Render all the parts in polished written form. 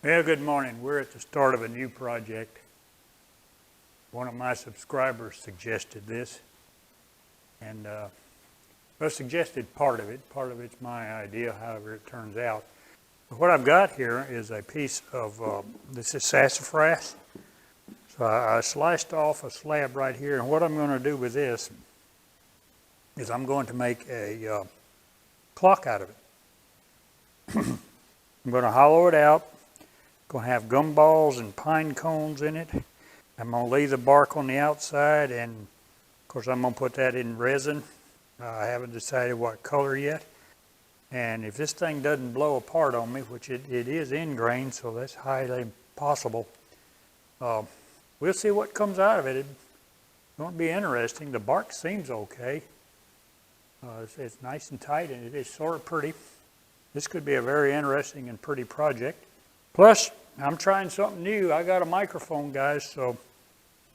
Well, good morning. We're at the start of a new project. One of my subscribers suggested this, and suggested part of it. Part of it's my idea, however it turns out. What I've got here is a piece of, this is sassafras. So I sliced off a slab right here, and what I'm going to do with this is I'm going to make a clock out of it. I'm going to hollow it out. Going to have gumballs and pine cones in it. I'm going to leave the bark on the outside, and of course I'm going to put that in resin. I haven't decided what color yet. And if this thing doesn't blow apart on me, which it is ingrained, so that's highly possible, we'll see what comes out of it. It's going to be interesting. The bark seems okay. It's nice and tight, and it is sort of pretty. This could be a very interesting and pretty project. Plus, I'm trying something new. I got a microphone, guys,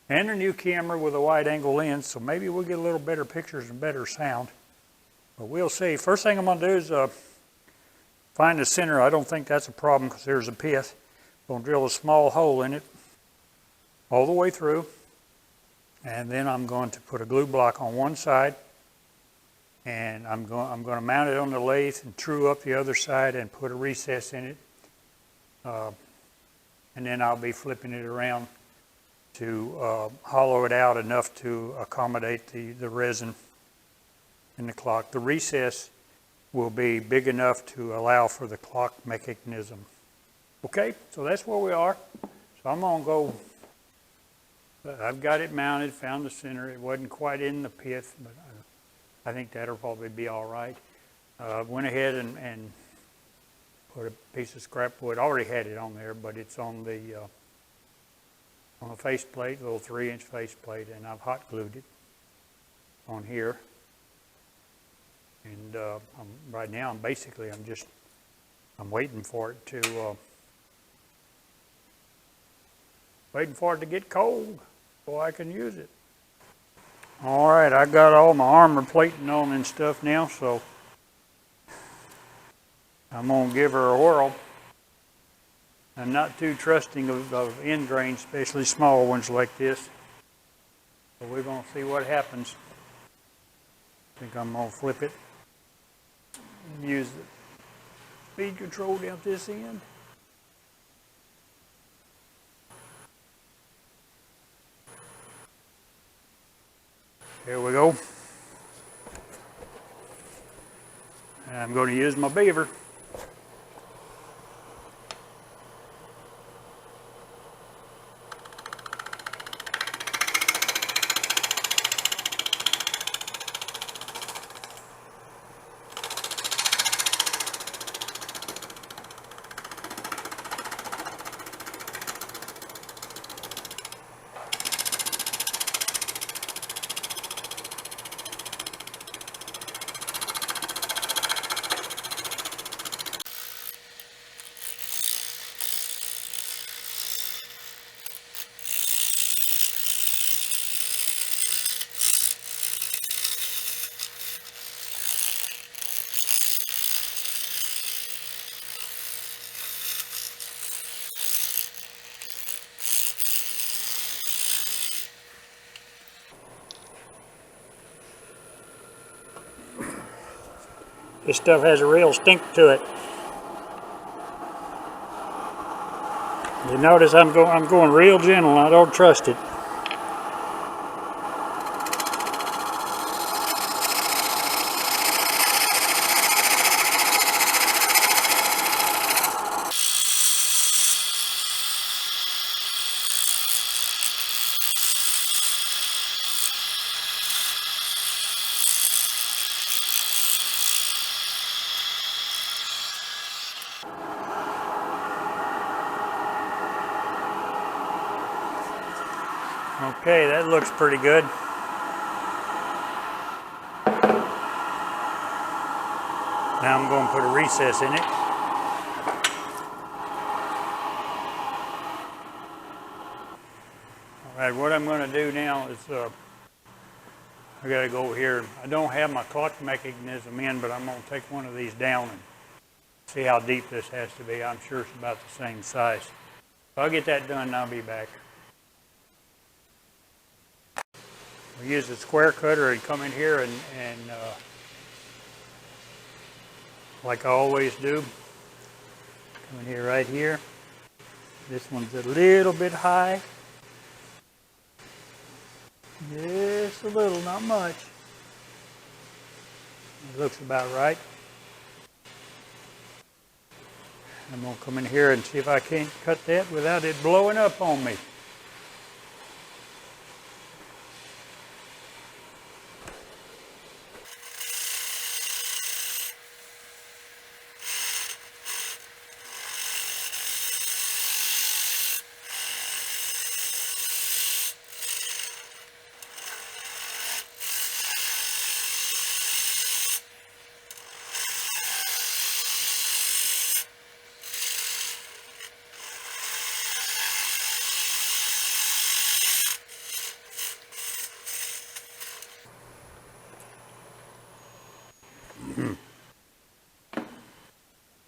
and a new camera with a wide-angle lens, so maybe we'll get a little better pictures and better sound. But we'll see. First thing I'm going to do is find the center. I don't think that's a problem because there's a pith. I'm going to drill a small hole in it all the way through, and then I'm going to put a glue block on one side, and I'm going to mount it on the lathe and true up the other side and put a recess in it. And then I'll be flipping it around to hollow it out enough to accommodate the resin in the clock. The recess will be big enough to allow for the clock mechanism. Okay, so that's where we are. So I'm going to go, I've got it mounted, found the center. It wasn't quite in the pith, but I think that'll probably be all right. Went ahead and put a piece of scrap wood. I already had it on there, but it's on the faceplate, little 3-inch faceplate, and I've hot glued it on here. And right now, I'm waiting for it to get cold so I can use it. All right, I got all my armor plating on and stuff now, so I'm going to give her a whirl. I'm not too trusting of end grains, especially small ones like this. So we're going to see what happens. I think I'm going to flip it and use the speed control down this end. Here we go. And I'm going to use my beaver. This stuff has a real stink to it. You notice I'm going real gentle. I don't trust it. Okay, that looks pretty good. Now I'm going to put a recess in it. All right, what I'm going to do now is I got to go over here. I don't have my clock mechanism in, but I'm going to take one of these down and see how deep this has to be. I'm sure it's about the same size. So I'll get that done and I'll be back. We use the square cutter and come in here and like I always do, come in here right here. This one's a little bit high. Just a little, not much. It looks about right. I'm going to come in here and see if I can't cut that without it blowing up on me.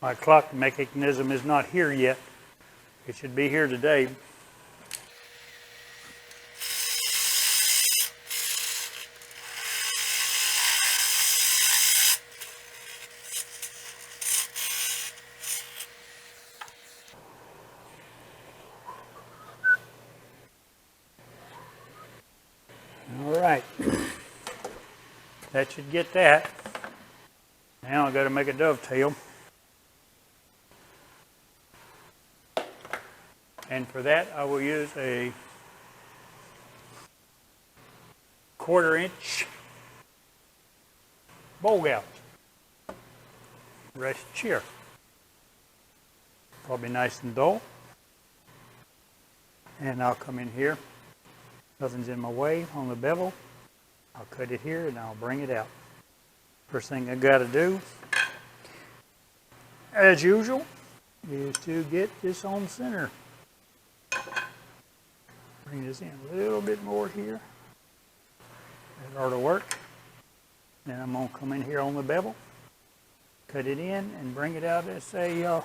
My clock mechanism is not here yet. It should be here today. All right. That should get that. Now I've got to make a dovetail. And for that, I will use a 1/4 inch bowl gouge. Rest shear. Probably nice and dull. And I'll come in here. Nothing's in my way on the bevel. I'll cut it here and I'll bring it out. First thing I got to do, as usual, is to get this on center. Bring this in a little bit more here. That ought to work. Then I'm going to come in here on the bevel, cut it in, and bring it out as a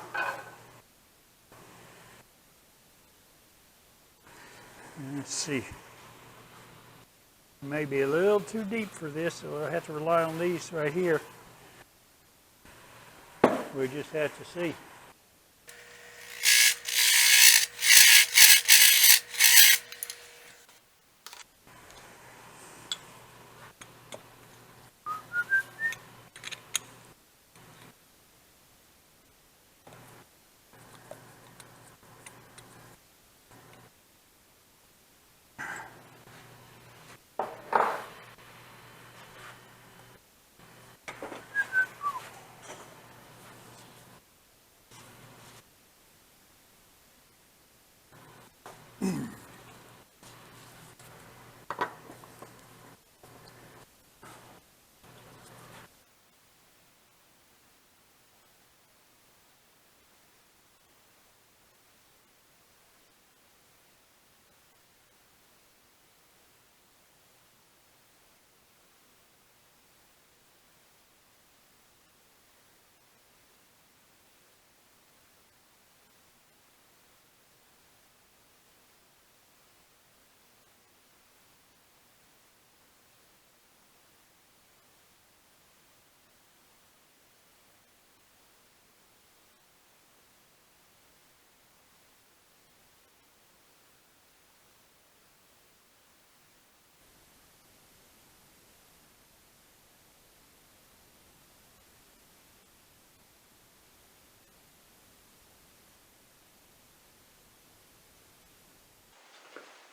let's see. Maybe a little too deep for this, so I'll have to rely on these right here. We just have to see.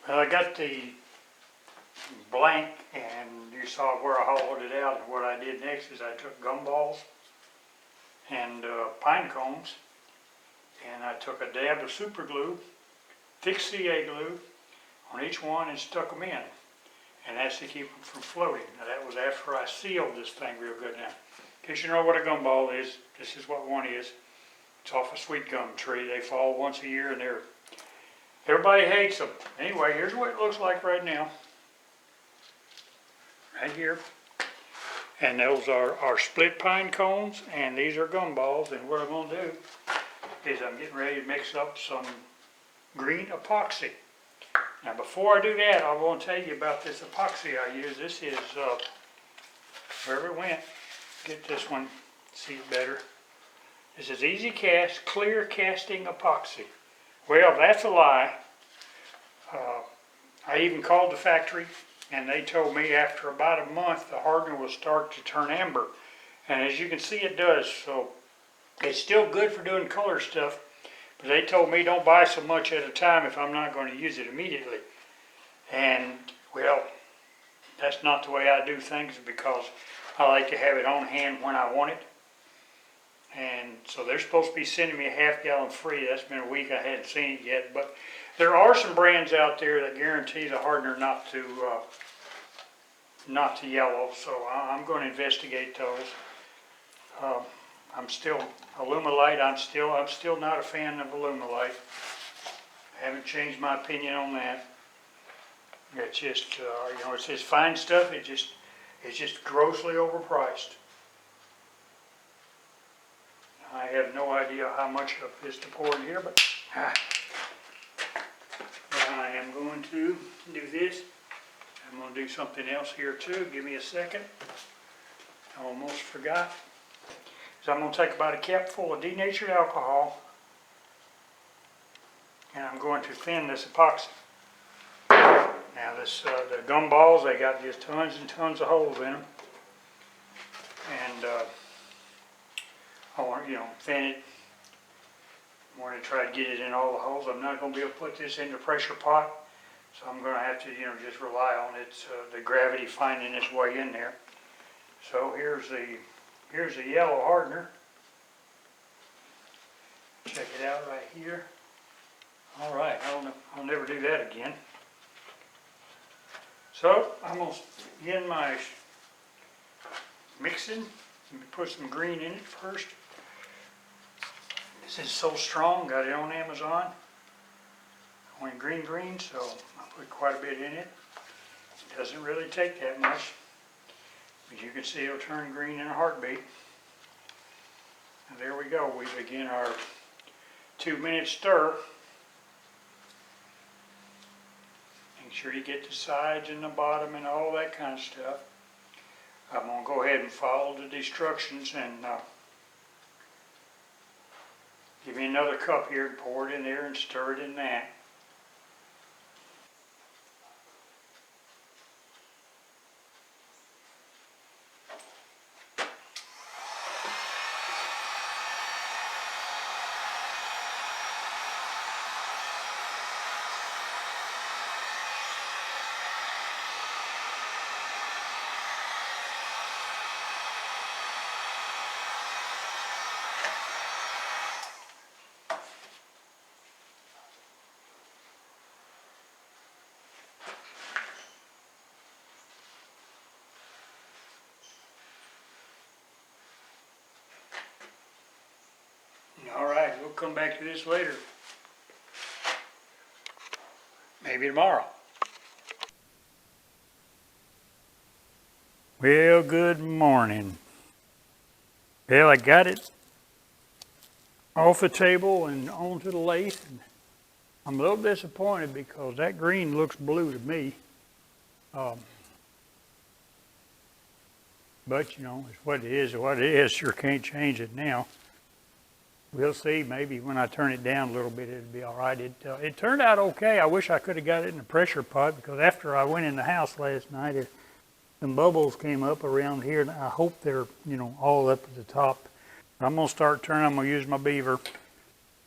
Well, I got the blank, and you saw where I hollowed it out. And what I did next is I took gumballs and pine cones, and I took a dab of super glue, thick CA glue on each one, and stuck them in. And that's to keep them from floating. Now that was after I sealed this thing real good. Now, in case you know what a gumball is, this is what one is. It's off a sweet gum tree. They fall once a year, and everybody hates them. Anyway, here's what it looks like right now. Right here. And those are split pine cones, and these are gumballs. And what I'm going to do is I'm getting ready to mix up some green epoxy. Now before I do that, I want to tell you about this epoxy I use. This is, wherever it went, get this one, see it better. This is Easy Cast Clear Casting Epoxy. Well, that's a lie. I even called the factory, and they told me after about a month the hardener will start to turn amber. And as you can see, it does. So it's still good for doing color stuff, but they told me don't buy so much at a time if I'm not going to use it immediately. And well, that's not the way I do things, because I like to have it on hand when I want it. And so they're supposed to be sending me a half-gallon free. That's been a week, I hadn't seen it yet. But there are some brands out there that guarantee the hardener not to yellow. So I'm going to investigate those. I'm still Alumilite. I'm still not a fan of Alumilite. I haven't changed my opinion on that. It's just it's this fine stuff. It's just grossly overpriced. I have no idea how much of this to pour in here, but I am going to do this. I'm going to do something else here too. Give me a second. I almost forgot. So I'm going to take about a cup full of denatured alcohol, and I'm going to thin this epoxy. Now the gumballs, they got just tons and tons of holes in them, and I want to, thin it. I want to try to get it in all the holes. I'm not going to be able to put this in the pressure pot, so I'm going to have to, just rely on the gravity finding its way in there. So here's the yellow hardener. Check it out right here. All right, I'll never do that again. So I'm going to begin my mixing. Let me put some green in it first. This is so strong, got it on Amazon. I went green, so I put quite a bit in it. It doesn't really take that much. As you can see, it'll turn green in a heartbeat. And there we go. We begin our 2-minute stir. Make sure you get the sides and the bottom and all that kind of stuff. I'm going to go ahead and follow the instructions and give me another cup here and pour it in there and stir it in that. All right, we'll come back to this later. Maybe tomorrow. Well, good morning. Well, I got it off the table and onto the lathe. And I'm a little disappointed because that green looks blue to me. But, it's what it is, what it is. Sure can't change it now. We'll see. Maybe when I turn it down a little bit, it'll be all right. It turned out okay. I wish I could have got it in a pressure pot, because after I went in the house last night, some bubbles came up around here, and I hope they're, all up at the top. I'm going to start turning. I'm going to use my beaver.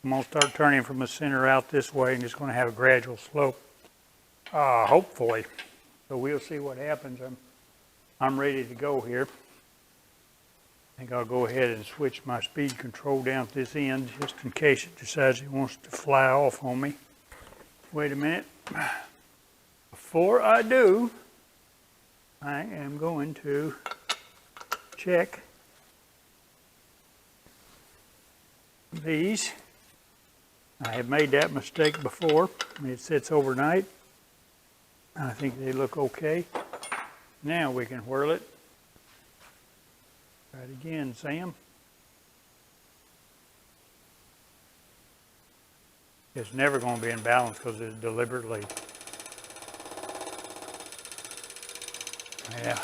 I'm going to start turning from the center out this way, and it's going to have a gradual slope, hopefully. So we'll see what happens. I'm ready to go here. I think I'll go ahead and switch my speed control down to this end just in case it decides it wants to fly off on me. Wait a minute. Before I do, I am going to check these. I have made that mistake before. It sits overnight. I think they look okay. Now we can whirl it. Try it again, Sam. It's never going to be in balance because it's deliberately. Yeah.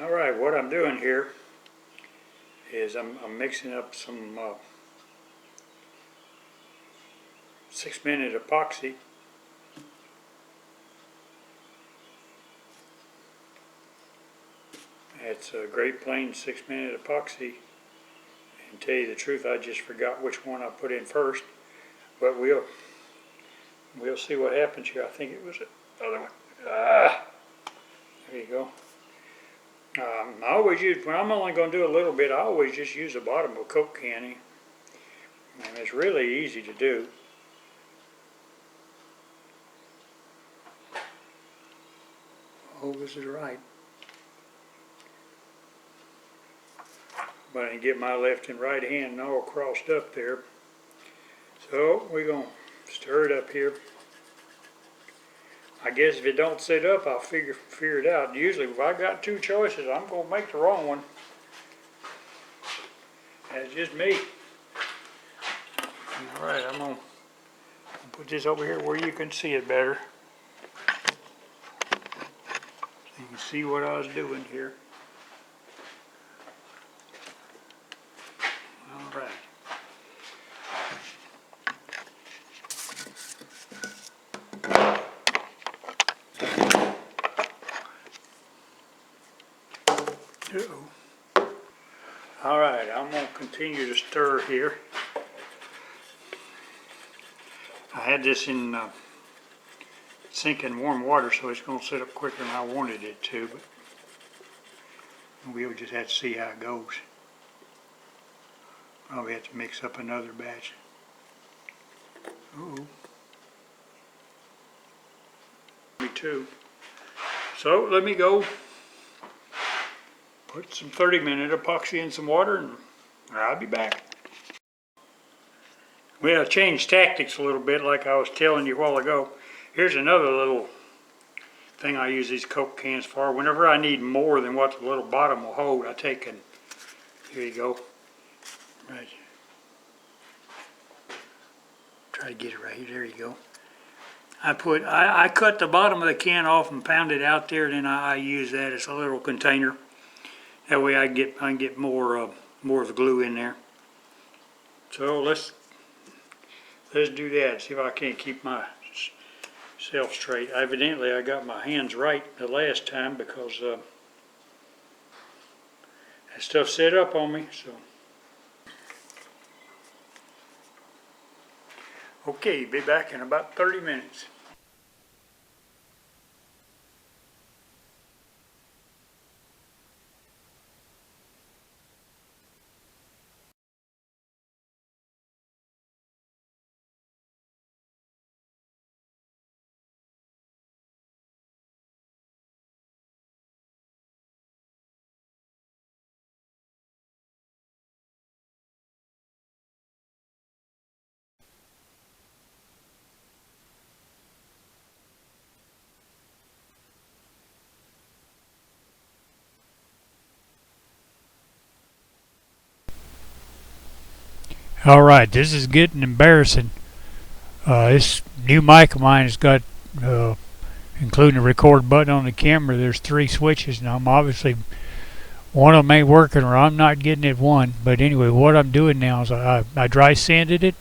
All right, what I'm doing here is I'm mixing up some 6-minute epoxy. It's a Great Plains 6-minute epoxy. And to tell you the truth, I just forgot which one I put in first, but we'll see what happens here. I think it was the other one. There you go. I always use, when I'm only going to do a little bit, I always just use the bottom of a Coke can. And it's really easy to do. Oh, this is right. But I can get my left and right hand all crossed up there. So we're going to stir it up here. I guess if it don't sit up, I'll figure it out. Usually if I got two choices, I'm going to make the wrong one. That's just me. Alright, I'm going to put this over here where you can see it better. So you can see what I was doing here. Alright. Alright, I'm going to continue to stir here. I had this in sinking warm water, so it's going to sit up quicker than I wanted it to, but we'll just have to see how it goes. Probably have to mix up another batch. Uh-oh. Me too. So let me go put some 30-minute epoxy in some water and I'll be back. Well, I changed tactics a little bit like I was telling you a while ago. Here's another little thing I use these Coke cans for. Whenever I need more than what the little bottom will hold, I take and here you go. Right. Try to get it right here. There you go. I cut the bottom of the can off and pounded it out there, and then I use that as a little container. That way I can get more of the glue in there. So let's do that. See if I can't keep myself straight. Evidently I got my hands right the last time because that stuff set up on me. So okay, be back in about 30 minutes. All right, this is getting embarrassing. This new mic of mine has got, including the record button on the camera, there's 3 switches, and I'm obviously, one of them ain't working or I'm not getting it one. But anyway, what I'm doing now is I dry sanded it.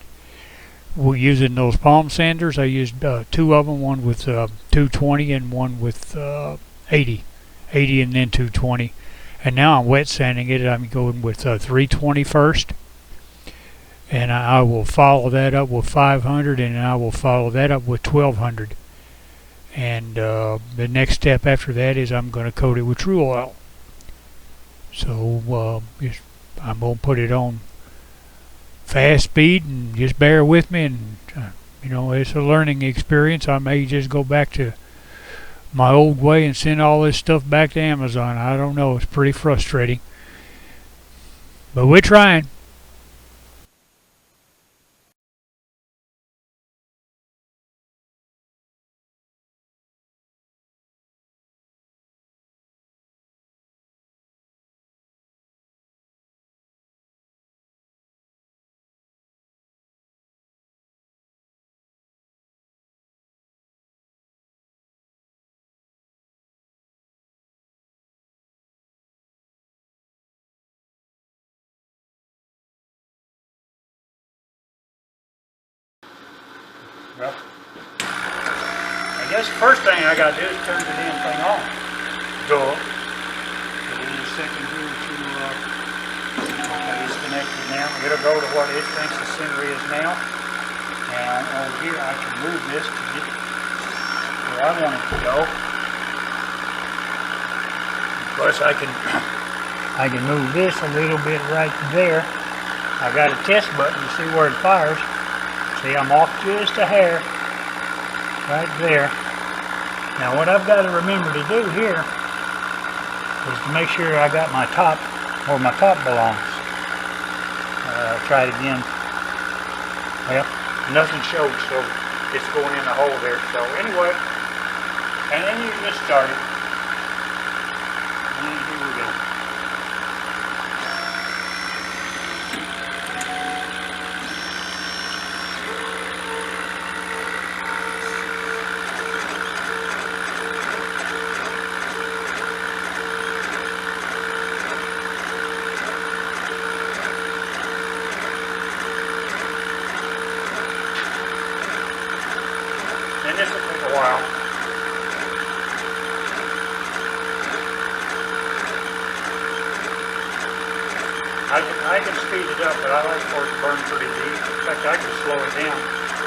We're using those palm sanders. I used 2 of them, one with 220 and one with 80 and then 220. And now I'm wet sanding it. I'm going with 320 first. And I will follow that up with 500, and I will follow that up with 1200. And the next step after that is I'm going to coat it with true oil. So I'm going to put it on fast speed, and just bear with me. And you know, it's a learning experience. I may just go back to my old way and send all this stuff back to Amazon. I don't know. It's pretty frustrating, but we're trying. Well, I guess the first thing I got to do is turn the damn thing on. Duh. Give it a second here to, okay, it's connected now. It'll go to what it thinks the center is now. And over here I can move this to get where I want it to go. Plus I can move this a little bit right there. I got a test button to see where it fires. See, I'm off just a hair right there. Now what I've got to remember to do here is to make sure I got my top where my top belongs. Try it again. Well, nothing showed, so it's going in the hole there. So anyway, and then you just start it. And here we go. And this will take a while. I can speed it up, but I like for it to burn pretty deep. In fact, I can slow it down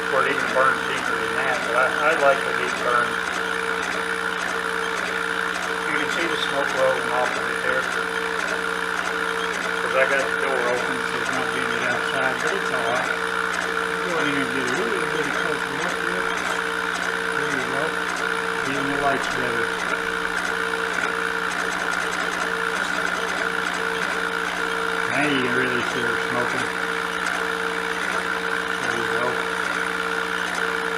where it even burns deeper than that, but I like the deep burn. You can see the smoke rolling off of it there. Because I got the door open, so it's not getting it outside, but it's alright. Go in here and get a little bit of closer look here. There you go. Even the light's better. Now you can really see her smoking. There you go.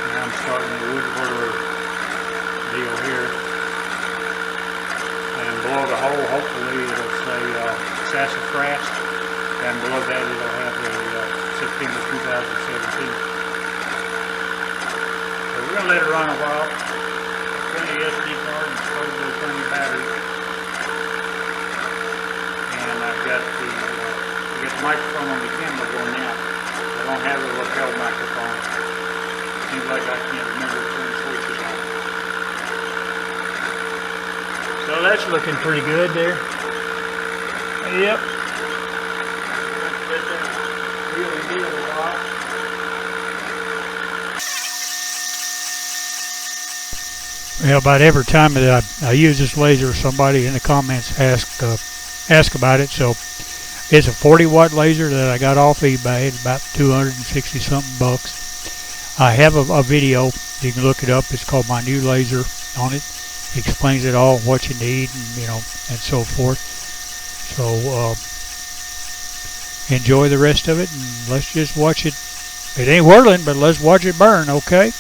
Now I'm starting the wood whirler deal here. And below the hole, hopefully it'll say Sassafas. And below that it'll have the September 2017. So we're going to let it run a while. Turn the SD card and supposedly turn the battery. And I've got the microphone on the camera going out. I don't have a lapel microphone. Seems like I can't remember to turn switches on. So that's looking pretty good there. Yep. Really a lot. Well, about every time that I use this laser, somebody in the comments ask about it. So it's a 40-watt laser that I got off eBay. It's about 260 something bucks. I have a video. You can look it up. It's called My New Laser on it. It explains it all, what you need, and and so forth. So enjoy the rest of it, and let's just watch it. It ain't whirling, but let's watch it burn, okay?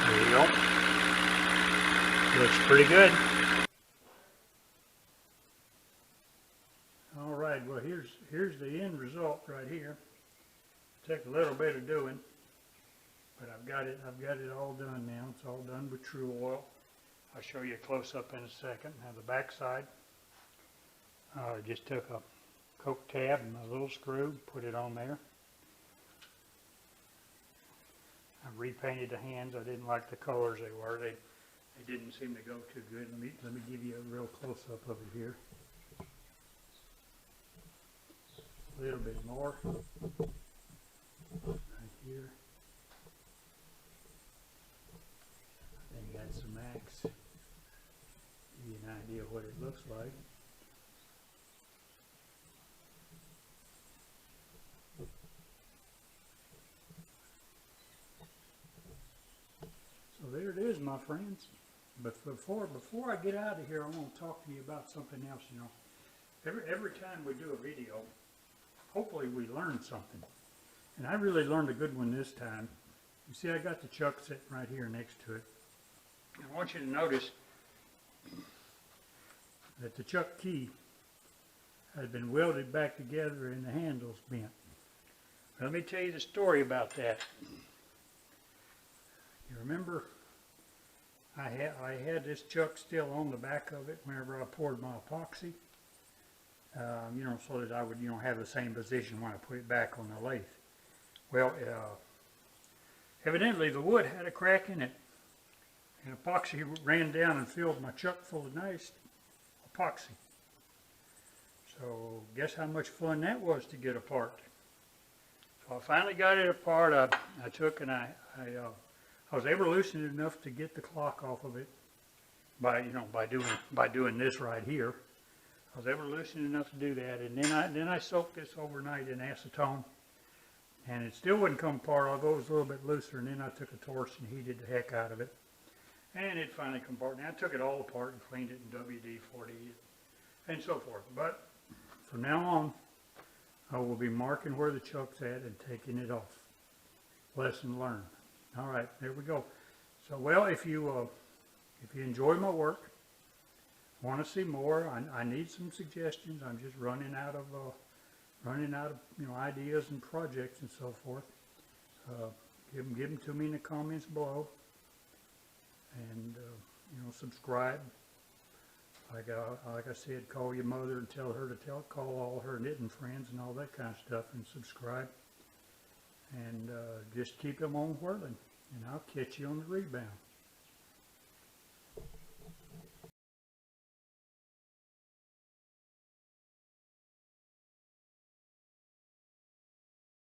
There you go. Looks pretty good. All right, well here's the end result right here. Took a little bit of doing, but I've got it all done now. It's all done with True Oil. I'll show you a close up in a second. Now the back side, just took a Coke tab and a little screw, put it on there. I repainted the hands. I didn't like the colors they were. They didn't seem to go too good. Let me give you a real close up of it here. A little bit more right here. Then you got some max. Give you an idea of what it looks like. So there it is, my friends. But before I get out of here, I want to talk to you about something else. Every time we do a video, hopefully we learn something. And I really learned a good one this time. You see, I got the chuck sitting right here next to it. I want you to notice that the chuck key has been welded back together and the handle's bent. Let me tell you the story about that. You remember I had this chuck still on the back of it whenever I poured my epoxy, so that I would, have the same position when I put it back on the lathe. Well, evidently the wood had a crack in it, and epoxy ran down and filled my chuck full of nice epoxy. So guess how much fun that was to get apart. So I finally got it apart. I took and I was able to loosen it enough to get the clock off of it by doing this right here. I was able to loosen it enough to do that, and then I soaked this overnight in acetone, and it still wouldn't come apart, although it was a little bit looser. And then I took a torch and heated the heck out of it, and it finally come apart. Now I took it all apart and cleaned it in WD-40 and so forth. But from now on, I will be marking where the chuck's at and taking it off. Lesson learned. All right, there we go. So, well, if you enjoy my work, want to see more, I need some suggestions. I'm just running out of running out of, ideas and projects and so forth, give them to me in the comments below. And, subscribe. Like I said, call your mother and tell her to call all her knitting friends and all that kind of stuff, and subscribe. And just keep them on whirling. And I'll catch you on the rebound.